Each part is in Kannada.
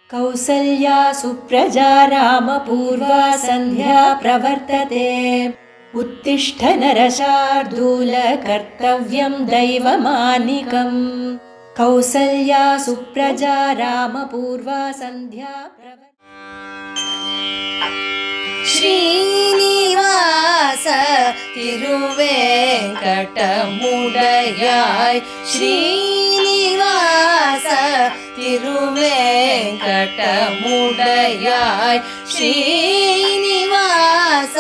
कौसल्या सुप्रजा रामपूर्वा सन्ध्या प्रवर्तते। उत्तिष्ठ नरशार्दूल कर्तव्यं दैवमानिकम्। कौसल्या सुप्रजा रामपूर्वा सन्ध्या श्रीनिवास तिरुवेंकटमुडयाय श्रीनिवास तिरुवेंकटमुडयाय श्रीनिवास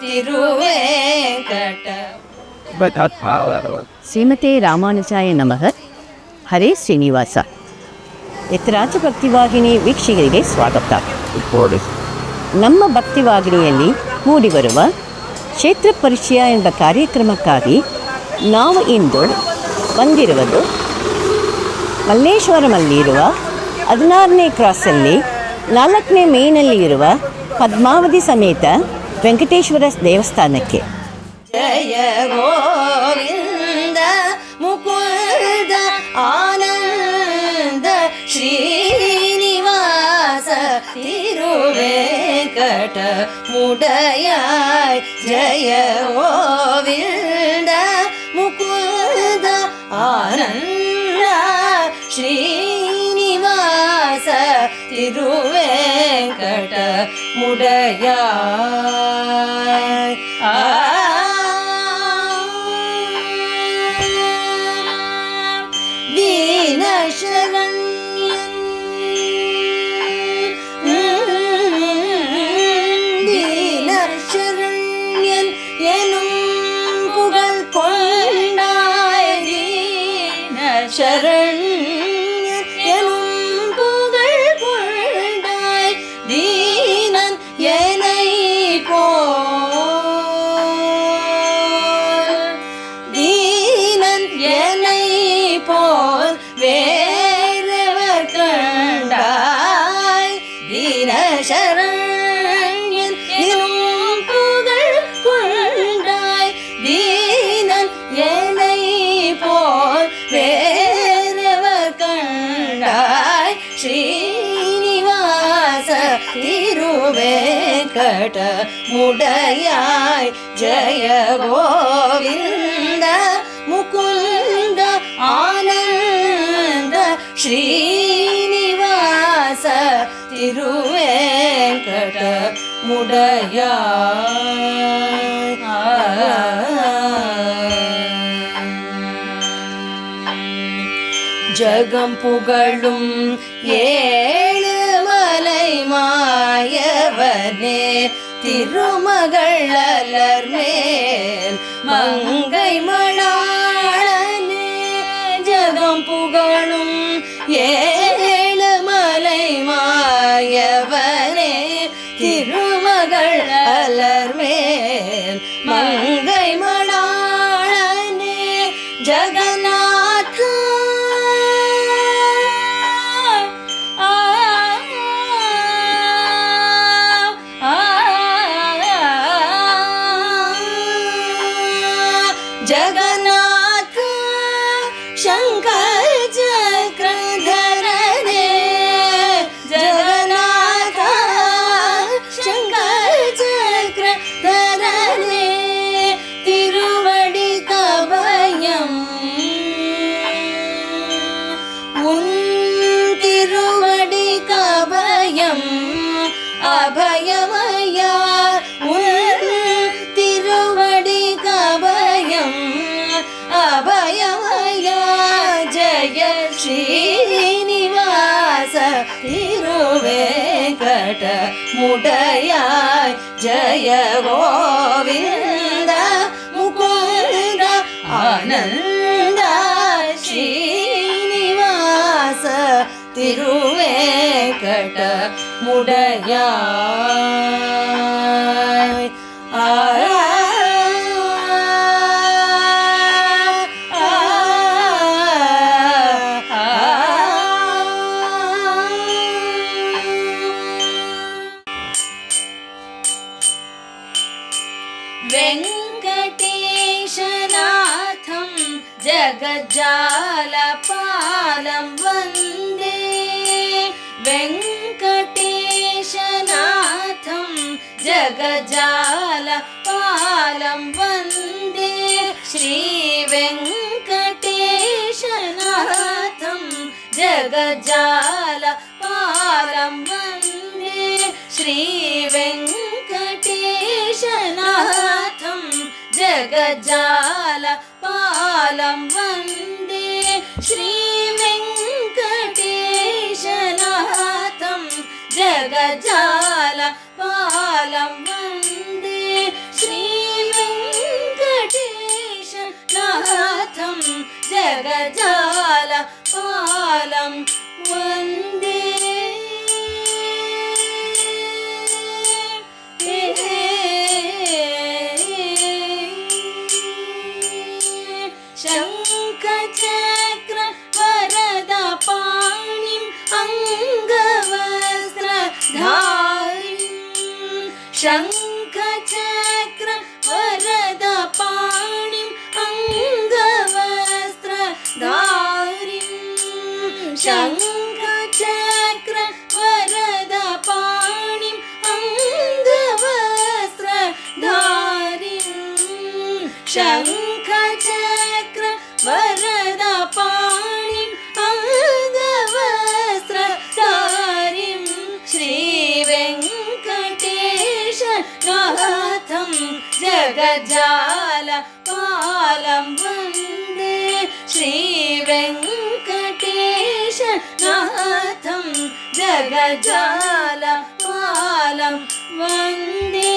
तिरुवेंकट ಶ್ರೀಮತೆ ರಾಮಾನುಜಾಯ ನಮಃ. ಹರೇ ಶ್ರೀನಿವಾಸ. ಯತ್ರಾಜ ಭಕ್ತಿವಾಹಿನಿ ವೀಕ್ಷಕರಿಗೆ ಸ್ವಾಗತ. ನಮ್ಮ ಭಕ್ತಿವಾಹಿನಿಯಲ್ಲಿ ಮೂಡಿಬರುವ ಕ್ಷೇತ್ರ ಪರಿಚಯ ಎಂಬ ಕಾರ್ಯಕ್ರಮಕ್ಕಾಗಿ ನಾವು ಇಂದು ಬಂದಿರುವುದು ಮಲ್ಲೇಶ್ವರಮಲ್ಲಿರುವ 16ನೇ ಕ್ರಾಸಲ್ಲಿ 4ನೇ ಮೇನಲ್ಲಿ ಇರುವ ಪದ್ಮಾವತಿ ಸಮೇತ ವೆಂಕಟೇಶ್ವರ ದೇವಸ್ಥಾನಕ್ಕೆ. ಜಯ ಗೋವಿಂದ ಮುಕುಂದ ಆನಂದ ಶ್ರೀನಿವಾಸ ತಿರುವೇಂಕಟ ಮುಡಯಾಯ್. ಜಯ ಗೋವಿಂದ ಮುಕುಂದ ಆನಂದ ಶ್ರೀನಿವಾಸ ತಿರುವೇಂಕಟ ಮುಡಯಾಯ್. ದೀನ ಶರಣ್ಯನ್ ದೀನ ಶರಣ್ಯನ್ ಎனும் புகழ் கொண்டாய். ದೀನ ಶರಣ್ಯನ್ ಎனும் புகழ் கொண்டாய். ದೀನನ್ ಎனை போல் ದೀನನ್ ಎனை போல் வேறவர் கண்டாய். தீன சரண்யன் எனும் புகழ் கொண்டாய். தீனன் எனை போல் வேறவர் கண்டாய். ஸ்ரீனிவாச திருவேங்கட முடயாய். ஜய கோவிந்த ಮುಕುಂದ ಆನಂದ ಶ್ರೀನಿವಾಸ ತಿರುವೇಂಕಟ ಮುಡಯಾಯ್. ஜகம் புகழும் ஏழுமலை மாயவனே திருமகள் அலர்மேல் மங்கை மணாளனே. ஜகம் புகழும் ஏழுமலை மாயவனே திருமகள் அலர்மேல் மங்கை மணாளனே. ஜகநாத ಜಗನ್ನಾಥ ಶಂಕರ ಚಕ್ರಧರನೇ. ಜಗನ್ನಾಥ ಶಂಕರ ಚಕ್ರಧರನೇ. ತಿರುವಡಿ ಕಭಯಂ ಉನ್ ತಿರುವಡಿ ಕಭಯಂ ಅಭಯಮಯ. ಉನ್ ತಿರುವಡಿ ಕಭಯಂ ಅಭಯಮಯ. ಜಯ ಶ್ರೀನಿವಾಸ ತಿರುವೇಂಕಟ ಮುಡಯಾಯ್. ಜಯ ಗೋವಿಂದ ಮುಕುಂದ ಆನಂದ ಶ್ರೀನಿವಾಸ ತಿರುವೇಂಕಟ ಮುಡಯಾಯ್. ವೆಂಕಟೇಶನಾಥಂ जगज्जालपालं वन्दे। जगज्जालपालं वन्दे श्रीवेङ्कटेशनाथं जगज्जालपालं वन्दे श्रीवेङ्कटेशनाथं जगज्जालपालं वन्दे श्रीवेङ्कटेशनाथं जगज्जालपालं वन्दे श्रीवेङ्कटेशनाथं जगज्जालपालं वन्दे शङ्खचक्र वरदपाणिम् अङ्गवस्त्रधारिम् शङ्खचक्र वरदपाणिम् अङ्गवस्त्रधारिम् शङ्खचक्र वरदपाणिम् अङ्गवस्त्रधारिम् शङ्खचक्र वरदपाणिम् अङ्गवस्त्रधारिम् श्रीवेङ्कटेशनाथं जगज्जालपालं वन्दे श्रीवेङ्कटेशनाथं जगज्जालपालं वन्दे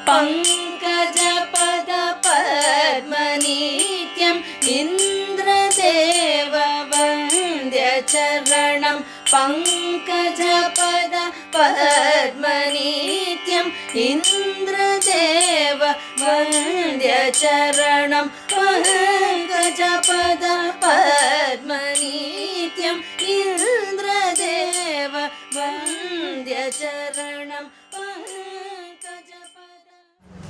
पङ्कजपद पद्मनित्यम् इन्द्रदेव वन्द्यचरणं पङ्कजपद पद्मनित्यम् इन्द्रदेव वन्द्यचरणं पङ्कजपद पद्मनित्यम् इन्द्रदेव वन्द्यचरणं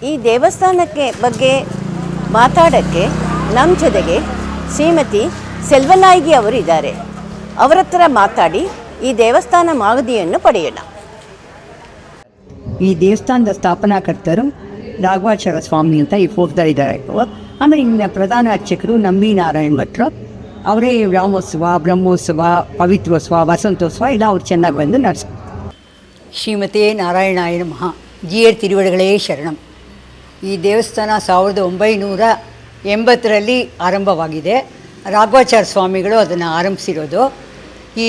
ಈ ದೇವಸ್ಥಾನಕ್ಕೆ ಬಗ್ಗೆ ಮಾತಾಡೋಕ್ಕೆ ನಮ್ಮ ಜೊತೆಗೆ ಶ್ರೀಮತಿ ಸೆಲ್ವನಾಯ್ಗಿ ಅವರು ಇದ್ದಾರೆ. ಅವರ ಹತ್ರ ಮಾತಾಡಿ ಈ ದೇವಸ್ಥಾನ ಮಾಗದಿಯನ್ನು ಪಡೆಯೋಣ. ಈ ದೇವಸ್ಥಾನದ ಸ್ಥಾಪನಾಕರ್ತರು ರಾಘವಾಚಾರ್ಯ ಸ್ವಾಮಿ ಅಂತ ಈ ಫೋಟೋದಲ್ಲಿದ್ದಾರೆ. ಆಮೇಲೆ ಇನ್ನು ಪ್ರಧಾನ ಅರ್ಚಕರು ನಂಬಿ ನಾರಾಯಣ್ ಭಟ್ರು. ಅವರೇ ರಾಮೋತ್ಸವ, ಬ್ರಹ್ಮೋತ್ಸವ, ಪವಿತ್ರೋತ್ಸವ, ವಸಂತೋತ್ಸವ ಎಲ್ಲ ಅವ್ರು ಚೆನ್ನಾಗಿ ಬಂದು ನಡೆಸ್ತಾರೆ. ಶ್ರೀಮತಿ ನಾರಾಯಣಾಯ ನಮಃ. ಜಿಯರ್ ತಿರುವಡಿಗಳೇ ಶರಣಂ. ಈ ದೇವಸ್ಥಾನ 1980ರಲ್ಲಿ ಆರಂಭವಾಗಿದೆ. ರಾಘವಾಚಾರ್ಯ ಸ್ವಾಮಿಗಳು ಅದನ್ನು ಆರಂಭಿಸಿರೋದು. ಈ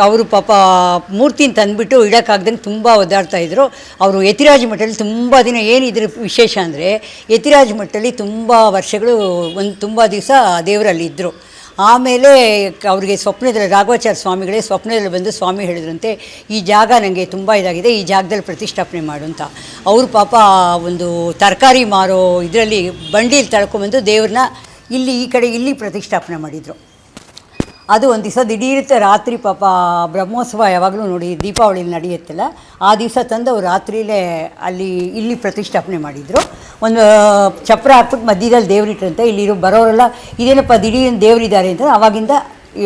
ಅವರು ಪಾಪ ಮೂರ್ತಿನ ತಂದುಬಿಟ್ಟು ಇಡೋಕ್ಕಾಗ್ದಂಗೆ ತುಂಬ ಒದ್ದಾಡ್ತಾಯಿದ್ರು. ಅವರು ಯತಿರಾಜ ಮಠದಲ್ಲಿ ತುಂಬ ದಿನ, ಏನಿದ್ರ ವಿಶೇಷ ಅಂದರೆ ಯತಿರಾಜ ಮಠದಲ್ಲಿ ತುಂಬ ವರ್ಷಗಳು ತುಂಬ ದಿವಸ ದೇವರಲ್ಲಿ ಇದ್ದರು. ಆಮೇಲೆ ಅವರಿಗೆ ಸ್ವಪ್ನದಲ್ಲಿ ರಾಘವಾಚಾರ್ಯ ಸ್ವಾಮಿಗಳೇ ಸ್ವಪ್ನದಲ್ಲಿ ಬಂದು ಸ್ವಾಮಿ ಹೇಳಿದ್ರಂತೆ, ಈ ಜಾಗ ನನಗೆ ತುಂಬ ಇದಾಗಿದೆ, ಈ ಜಾಗದಲ್ಲಿ ಪ್ರತಿಷ್ಠಾಪನೆ ಮಾಡು ಅಂತ. ಅವರು ಪಾಪ ಒಂದು ತರಕಾರಿ ಮಾರೋ ಇದರಲ್ಲಿ ಬಂಡೀಲಿ ತಳ್ಕೊಂಬಂದು ದೇವ್ರನ್ನ ಇಲ್ಲಿ ಈ ಕಡೆ ಇಲ್ಲಿ ಪ್ರತಿಷ್ಠಾಪನೆ ಮಾಡಿದರು. ಅದು ಒಂದು ದಿವಸ ದಿಢೀರ್ತ ರಾತ್ರಿ ಪಾಪ ಬ್ರಹ್ಮೋತ್ಸವ ಯಾವಾಗಲೂ ನೋಡಿ ದೀಪಾವಳಿಲಿ ನಡೆಯುತ್ತಲ್ಲ, ಆ ದಿವಸ ತಂದು ಅವ್ರು ರಾತ್ರಿಯಲ್ಲೇ ಇಲ್ಲಿ ಪ್ರತಿಷ್ಠಾಪನೆ ಮಾಡಿದರು. ಒಂದು ಚಪ್ರ ಹಾಕ್ಬಿಟ್ಟು ಮಧ್ಯದಲ್ಲಿ ದೇವರಿಟ್ರಂತೆ. ಇಲ್ಲಿರೋ ಬರೋರೆಲ್ಲ ಇದೇನಪ್ಪ ದಿಢೀರ್ ದೇವರಿದ್ದಾರೆ ಅಂತ. ಆವಾಗಿಂದ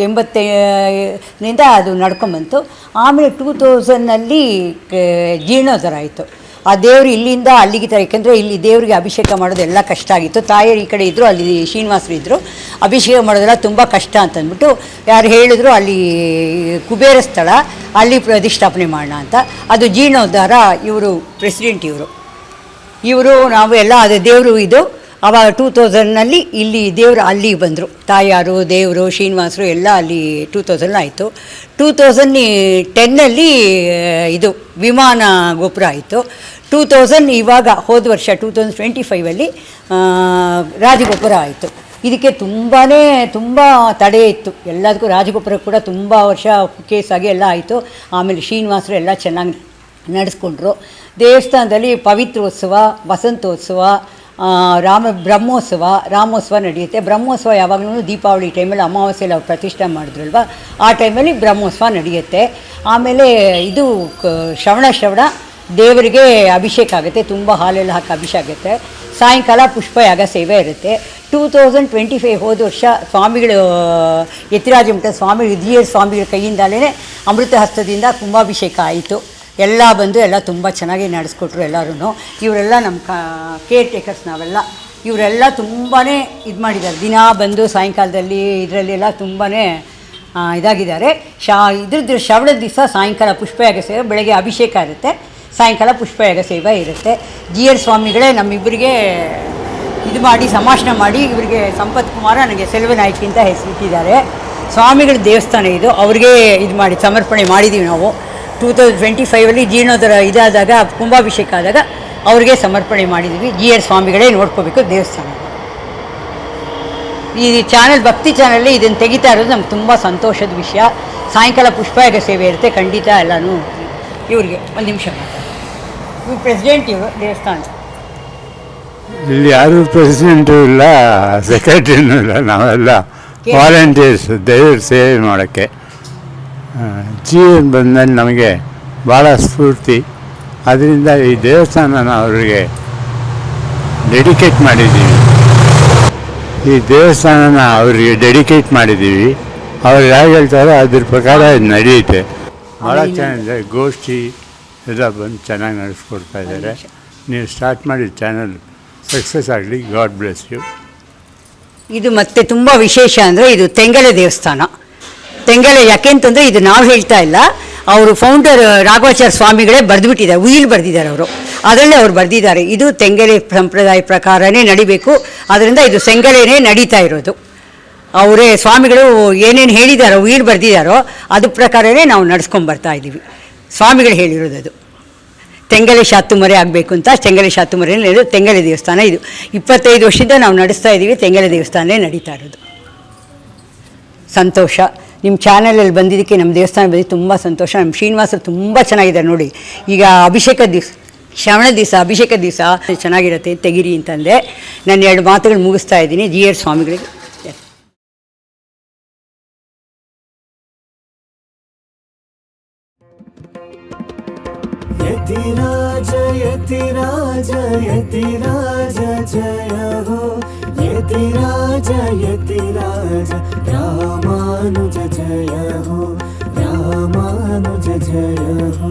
80ರಿಂದ ಅದು ನಡ್ಕೊಂಬಂತು. ಆಮೇಲೆ 2000ನಲ್ಲಿ ಜೀರ್ಣೋದ್ಧಾರ ಆಯಿತು. ಆ ದೇವರು ಇಲ್ಲಿಂದ ಅಲ್ಲಿಗೆ ಯಾಕೆಂದರೆ ಇಲ್ಲಿ ದೇವರಿಗೆ ಅಭಿಷೇಕ ಮಾಡೋದೆಲ್ಲ ಕಷ್ಟ ಆಗಿತ್ತು. ತಾಯಿಯರು ಈ ಕಡೆ ಇದ್ದರು, ಅಲ್ಲಿ ಶ್ರೀನಿವಾಸರು ಇದ್ದರು. ಅಭಿಷೇಕ ಮಾಡೋದೆಲ್ಲ ತುಂಬ ಕಷ್ಟ ಅಂತಂದ್ಬಿಟ್ಟು ಯಾರು ಹೇಳಿದ್ರು ಅಲ್ಲಿ ಕುಬೇರ ಸ್ಥಳ, ಅಲ್ಲಿ ಪ್ರತಿಷ್ಠಾಪನೆ ಮಾಡೋಣ ಅಂತ. ಅದು ಜೀರ್ಣೋದ್ಧಾರ ಇವರು ಪ್ರೆಸಿಡೆಂಟ್ ಇವರು ನಾವು ಎಲ್ಲ ಅದು ದೇವರು ಇದು. ಆವಾಗ 2000ನಲ್ಲಿ ಇಲ್ಲಿ ದೇವರು ಅಲ್ಲಿ ಬಂದರು. ತಾಯಾರು ದೇವರು ಶ್ರೀನಿವಾಸರು ಎಲ್ಲ ಅಲ್ಲಿ 2000 ಆಯಿತು. 2010ನಲ್ಲಿ ಇದು ವಿಮಾನ ಗೋಪುರ ಆಯಿತು. 2000 ಇವಾಗ ಹೋದ ವರ್ಷ 2025ಅಲ್ಲಿ ರಾಜಗೋಪುರ ಆಯಿತು. ಇದಕ್ಕೆ ತುಂಬ ತಡೆ ಇತ್ತು ಎಲ್ಲದಕ್ಕೂ. ರಾಜಗೋಪುರ ಕೂಡ ತುಂಬ ವರ್ಷ ಕೇಸಾಗಿ ಎಲ್ಲ ಆಯಿತು. ಆಮೇಲೆ ಶ್ರೀನಿವಾಸರು ಎಲ್ಲ ಚೆನ್ನಾಗಿ ನಡೆಸ್ಕೊಂಡ್ರು. ದೇವಸ್ಥಾನದಲ್ಲಿ ಪವಿತ್ರೋತ್ಸವ, ವಸಂತೋತ್ಸವ, ರಾಮೋತ್ಸವ ನಡೆಯುತ್ತೆ. ಬ್ರಹ್ಮೋತ್ಸವ ಯಾವಾಗಲೂ ದೀಪಾವಳಿ ಟೈಮಲ್ಲಿ ಅಮಾವಾಸ್ಯೆಯಲ್ಲಿ ಅವ್ರು ಪ್ರತಿಷ್ಠೆ ಮಾಡಿದ್ರಲ್ವ, ಆ ಟೈಮಲ್ಲಿ ಬ್ರಹ್ಮೋತ್ಸವ ನಡೆಯುತ್ತೆ. ಆಮೇಲೆ ಇದು ಶ್ರವಣ ದೇವರಿಗೆ ಅಭಿಷೇಕ ಆಗುತ್ತೆ, ತುಂಬ ಹಾಲೆಲ್ಲ ಹಾಕಿ ಅಭಿಷೇಕ ಆಗುತ್ತೆ. ಸಾಯಂಕಾಲ ಪುಷ್ಪಯಾಗ ಸೇವೆ ಇರುತ್ತೆ. 2025 ಹೋದ ವರ್ಷ ಸ್ವಾಮಿಗಳು ಯತಿರಾಜ ಮಠದ ಸ್ವಾಮಿಗಳು ಜಿಯರ್ ಸ್ವಾಮಿಗಳ ಕೈಯಿಂದಲೇ ಅಮೃತ ಹಸ್ತದಿಂದ ಕುಂಭಾಭಿಷೇಕ ಆಯಿತು. ಎಲ್ಲ ಬಂದು ಎಲ್ಲ ತುಂಬ ಚೆನ್ನಾಗಿ ನಡೆಸ್ಕೊಟ್ರು ಎಲ್ಲರೂ. ಇವರೆಲ್ಲ ನಮ್ಮ ಕೇರ್ ಟೇಕರ್ಸ್ ನಾವೆಲ್ಲ, ಇವರೆಲ್ಲ ತುಂಬಾ ಇದು ಮಾಡಿದ್ದಾರೆ. ದಿನ ಬಂದು ಸಾಯಂಕಾಲದಲ್ಲಿ ಇದರಲ್ಲೆಲ್ಲ ತುಂಬಾ ಇದಾಗಿದ್ದಾರೆ. ಇದ್ರದ್ದು ಶ್ರವಣದ ದಿವಸ ಸಾಯಂಕಾಲ ಪುಷ್ಪಯಾಗ ಸೇವೆ, ಬೆಳಗ್ಗೆ ಅಭಿಷೇಕ ಇರುತ್ತೆ, ಸಾಯಂಕಾಲ ಪುಷ್ಪಯಾಗ ಸೇವೆ ಇರುತ್ತೆ. ಜಿಯರ್ ಸ್ವಾಮಿಗಳೇ ನಮ್ಮಿಬ್ಬರಿಗೆ ಇದು ಮಾಡಿ ಸಂಭಾಷಣೆ ಮಾಡಿ ಇವರಿಗೆ ಸಂಪತ್ ಕುಮಾರ, ನನಗೆ ಸೆಲ್ವನಾಯ್ಕಿ ಅಂತ ಹೆಸರಿಟ್ಟಿದ್ದಾರೆ. ಸ್ವಾಮಿಗಳ ದೇವಸ್ಥಾನ ಇದು, ಅವ್ರಿಗೆ ಇದು ಮಾಡಿ ಸಮರ್ಪಣೆ ಮಾಡಿದ್ದೀವಿ ನಾವು. 2025 ಜೀರ್ಣೋದ್ಧಾರ ಇದಾದಾಗ ಕುಂಭಾಭಿಷೇಕ ಆದಾಗ ಅವ್ರಿಗೆ ಸಮರ್ಪಣೆ ಮಾಡಿದ್ದೀವಿ. ಜಿಯರ್ ಸ್ವಾಮಿಗಳೇ ನೋಡ್ಕೋಬೇಕು ದೇವಸ್ಥಾನ. ಈ ಚಾನಲ್ ಭಕ್ತಿ ಚಾನಲಲ್ಲಿ ಇದನ್ನು ತೆಗಿತಾ ಇರೋದು ನಮ್ಗೆ ತುಂಬ ಸಂತೋಷದ ವಿಷಯ. ಸಾಯಂಕಾಲ ಪುಷ್ಪಯಾಗ ಸೇವೆ ಇರುತ್ತೆ, ಖಂಡಿತ ಎಲ್ಲನೂ. ಇವ್ರಿಗೆ ಒಂದು ನಿಮಿಷ, ಇವ್ರು ಪ್ರೆಸಿಡೆಂಟ್, ಇವರು ದೇವಸ್ಥಾನ. ಇಲ್ಲಿ ಯಾರೂ ಪ್ರೆಸಿಡೆಂಟು ಇಲ್ಲ, ಸೆಕ್ರೆಟ್ರಿನೂ ಇಲ್ಲ, ನಾವೆಲ್ಲ ವಾಲಂಟಿಯರ್ಸ್ ದೇವ್ರ ಸೇವೆ ಮಾಡೋಕ್ಕೆ. ಜೀವನ ಬಂದಲ್ಲಿ ನಮಗೆ ಭಾಳ ಸ್ಫೂರ್ತಿ. ಅದರಿಂದ ಈ ದೇವಸ್ಥಾನನ ಅವರಿಗೆ ಡೆಡಿಕೇಟ್ ಮಾಡಿದ್ದೀವಿ. ಈ ದೇವಸ್ಥಾನನ ಅವರಿಗೆ ಡೆಡಿಕೇಟ್ ಮಾಡಿದ್ದೀವಿ. ಅವ್ರು ಹೇಗೆ ಹೇಳ್ತಾರೋ ಅದ್ರ ಪ್ರಕಾರ ಇದು ನಡೆಯುತ್ತೆ. ಭಾಳ ಚೆನ್ನಾಗಿದೆ. ಗೋಷ್ಠಿ ಎಲ್ಲ ಬಂದು ಚೆನ್ನಾಗಿ ನಡೆಸ್ಕೊಡ್ತಾ ಇದ್ದಾರೆ. ನೀವು ಸ್ಟಾರ್ಟ್ ಮಾಡಿದ ಚಾನಲ್ ಸಕ್ಸಸ್ ಆಗಲಿ. God bless you. ಇದು ಮತ್ತೆ ತುಂಬ ವಿಶೇಷ ಅಂದರೆ ಇದು ತೆಂಗಲೆ ದೇವಸ್ಥಾನ. ತೆಂಗಲೆ ಯಾಕೆಂತಂದರೆ ಇದು ನಾವು ಹೇಳ್ತಾ ಇಲ್ಲ, ಅವರು ಫೌಂಡರ್ ರಾಘವಾಚಾರ್ಯ ಸ್ವಾಮಿಗಳೇ ಬರೆದುಬಿಟ್ಟಿದ್ದಾರೆ, ಉಯಿಲ್ ಬರೆದಿದ್ದಾರೆ ಅವರು, ಅದರಲ್ಲೇ ಅವ್ರು ಬರೆದಿದ್ದಾರೆ. ಇದು ತೆಂಗಲೆ ಸಂಪ್ರದಾಯ ಪ್ರಕಾರನೇ ನಡಿಬೇಕು, ಅದರಿಂದ ಇದು ತೆಂಗಲೆನೇ ನಡೀತಾ ಇರೋದು. ಅವರೇ ಸ್ವಾಮಿಗಳು ಏನೇನು ಹೇಳಿದಾರೋ, ಉಯಿಲ್ ಬರೆದಿದ್ದಾರೋ ಅದ್ರ ಪ್ರಕಾರನೇ ನಾವು ನಡ್ಸ್ಕೊಂಬರ್ತಾ ಇದ್ದೀವಿ. ಸ್ವಾಮಿಗಳು ಹೇಳಿರೋದು ಅದು ತೆಂಗಲೆ ಶಾತುಮರೆ ಆಗಬೇಕು ಅಂತ. ತೆಂಗಲೆ ಶಾತುಮರೆನೇ ತೆಂಗಲೆ ದೇವಸ್ಥಾನ ಇದು. 25 ವರ್ಷದಿಂದ ನಾವು ನಡೆಸ್ತಾ ಇದ್ದೀವಿ. ತೆಂಗಲೆ ದೇವಸ್ಥಾನನೇ ನಡೀತಾ ಇರೋದು. ಸಂತೋಷ. ನಿಮ್ಮ ಚಾನಲಲ್ಲಿ ಬಂದಿದ್ದಕ್ಕೆ, ನಮ್ಮ ದೇವಸ್ಥಾನ ಬಂದಿದ್ದು ತುಂಬ ಸಂತೋಷ. ನಮ್ಮ ಶ್ರೀನಿವಾಸರು ತುಂಬ ಚೆನ್ನಾಗಿದ್ದಾರೆ ನೋಡಿ. ಈಗ ಅಭಿಷೇಕ ದಿವಸ, ಶ್ರವಣ ದಿವಸ, ಅಭಿಷೇಕ ದಿವಸ ಚೆನ್ನಾಗಿರುತ್ತೆ, ತೆಗಿರಿ ಅಂತಂದೆ. ನಾನು 2 ಮಾತುಗಳು ಮುಗಿಸ್ತಾ ಇದ್ದೀನಿ. ಜಿಯರ್ ಸ್ವಾಮಿಗಳಿಗೆ ಯತಿರಾಜ ಯತಿರಾಜ ಯತಿರಾಜ ಜಯ ಹೋ, ಯತಿರಾಜ ಯತಿರಾಜ ರಾಮಾನುಜ ಜಯ ಹೋ, ರಾಮಾನುಜ ಜಯ ಹೋ.